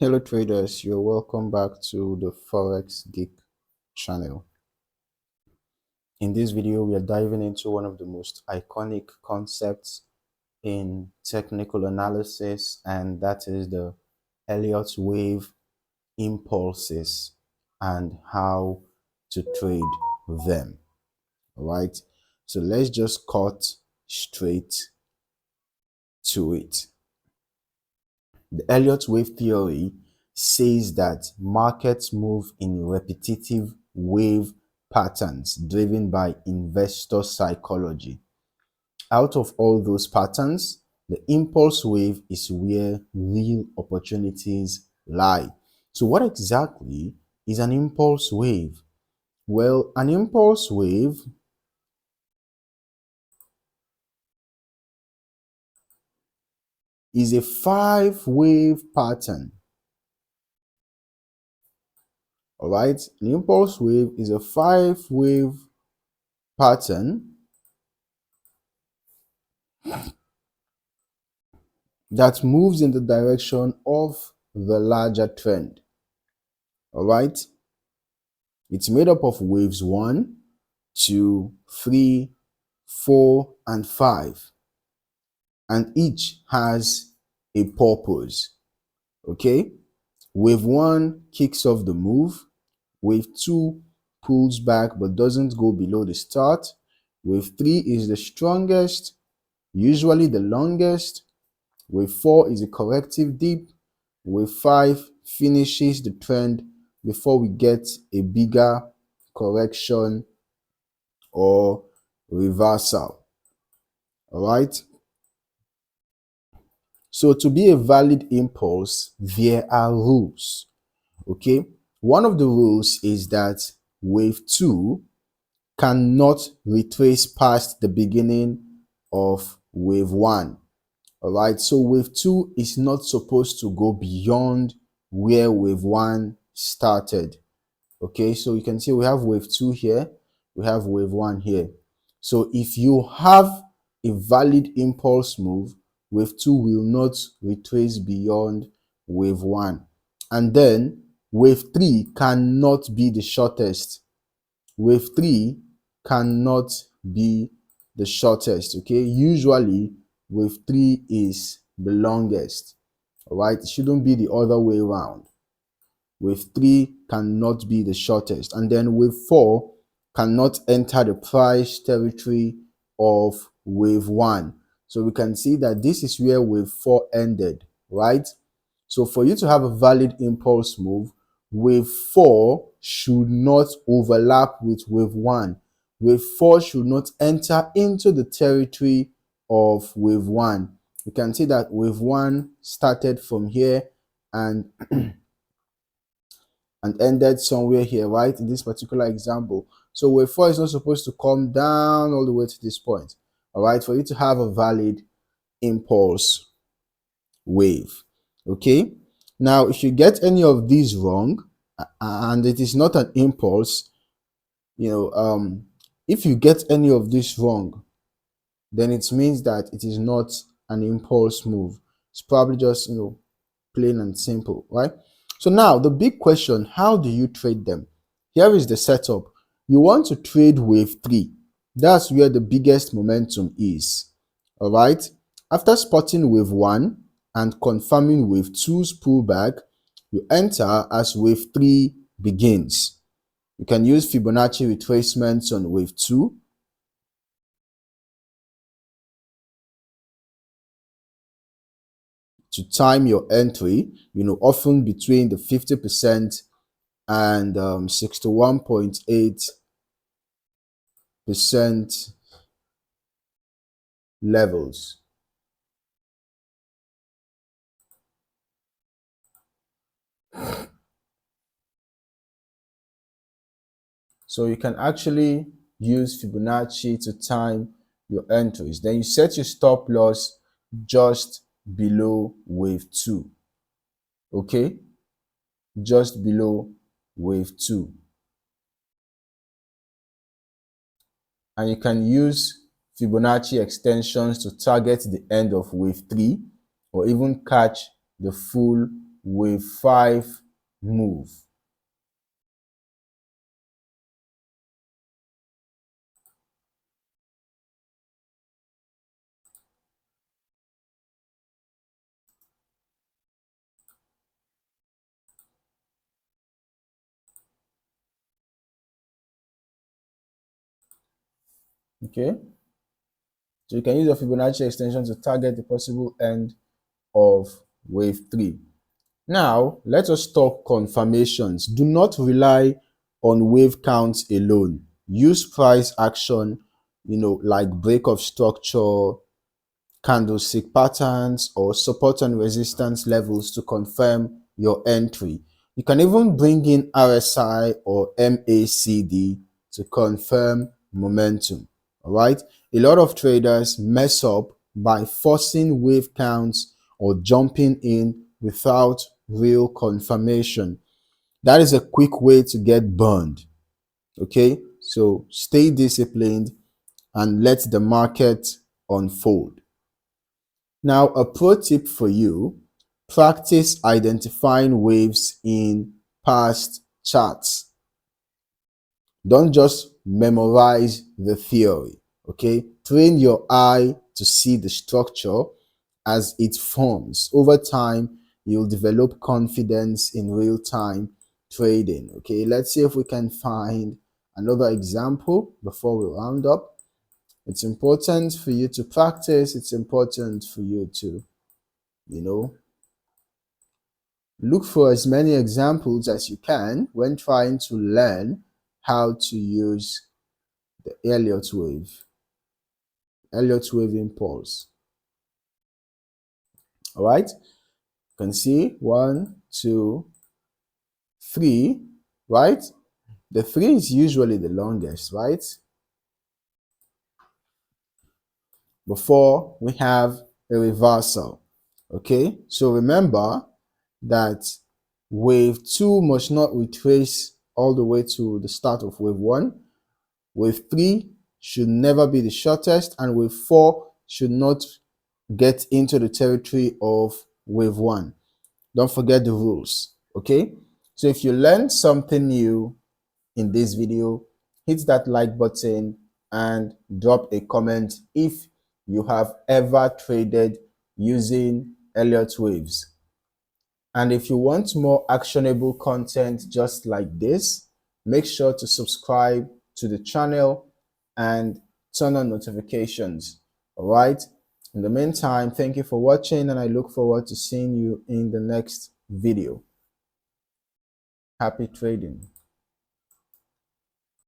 Hello traders, you're welcome back to the Forex Geek channel. In this video, we are diving into one of the most iconic concepts in technical analysis, and that is the Elliott Wave impulses and how to trade them. All right, so let's just cut straight to it. The Elliott Wave theory says that markets move in repetitive wave patterns driven by investor psychology. Out of all those patterns, the impulse wave is where real opportunities lie. So what exactly is an impulse wave? Well, an impulse wave is a 5-wave pattern. All right, an impulse wave is a 5-wave pattern that moves in the direction of the larger trend. All right, it's made up of waves 1, 2, 3, 4, and 5, and each has a purpose. Okay, wave 1 kicks off the move, wave 2 pulls back but doesn't go below the start, wave 3 is the strongest, usually the longest, wave 4 is a corrective dip, wave 5 finishes the trend before we get a bigger correction or reversal. All right, so to be a valid impulse, there are rules. Okay, one of the rules is that wave 2 cannot retrace past the beginning of wave 1. All right, so wave 2 is not supposed to go beyond where wave 1 started. Okay, so you can see we have wave 2 here, we have wave 1 here. So if you have a valid impulse move, wave 2 will not retrace beyond wave 1. And then wave 3 cannot be the shortest. Wave 3 cannot be the shortest. Okay, usually wave 3 is the longest. All right, it shouldn't be the other way around. Wave 3 cannot be the shortest, and then wave 4 cannot enter the price territory of wave 1. So we can see that this is where wave 4 ended, right? So for you to have a valid impulse move, wave 4 should not overlap with wave 1. Wave 4 should not enter into the territory of wave 1. You can see that wave 1 started from here and ended somewhere here, right, in this particular example. So wave 4 is not supposed to come down all the way to this point. All right, for you to have a valid impulse wave. Okay, now if you get any of these wrong and it is not an impulse, if you get any of this wrong, then it means that it is not an impulse move. It's probably just plain and simple, right? So now the big question, how do you trade them? Here is the setup. You want to trade wave 3. That's where the biggest momentum is. All right, after spotting wave 1 and confirming wave 2's pullback, you enter as wave 3 begins. You can use Fibonacci retracements on wave 2. To time your entry, often between the 50% and 61.8% levels. So you can actually use Fibonacci to time your entries. Then you set your stop loss just below wave 2. Okay, just below wave 2. And you can use Fibonacci extensions to target the end of wave 3 or even catch the full wave 5 move. Okay, so you can use a Fibonacci extension to target the possible end of wave 3. Now, let us talk confirmations. Do not rely on wave counts alone. Use price action, like break of structure, candlestick patterns, or support and resistance levels to confirm your entry. You can even bring in RSI or MACD to confirm momentum. All right. A lot of traders mess up by forcing wave counts or jumping in without real confirmation. That is a quick way to get burned. Okay. So stay disciplined and let the market unfold. Now, a pro tip for you: practice identifying waves in past charts. Don't just memorize the theory, okay? Train your eye to see the structure as it forms. Over time, you'll develop confidence in real-time trading, okay? Let's see if we can find another example before we round up. It's important for you to practice. It's important for you to look for as many examples as you can when trying to learn how to use the Elliott Wave impulse. All right, you can see 1, 2, 3, right? The 3 is usually the longest, right? Before we have a reversal. Okay, so remember that wave 2 must not retrace all the way to the start of wave 1. Wave 3 should never be the shortest, and wave 4 should not get into the territory of wave 1. Don't forget the rules, okay? So if you learned something new in this video, hit that like button and drop a comment if you have ever traded using Elliott Waves. And if you want more actionable content just like this, make sure to subscribe to the channel and turn on notifications. All right. In the meantime, thank you for watching, and I look forward to seeing you in the next video. Happy trading.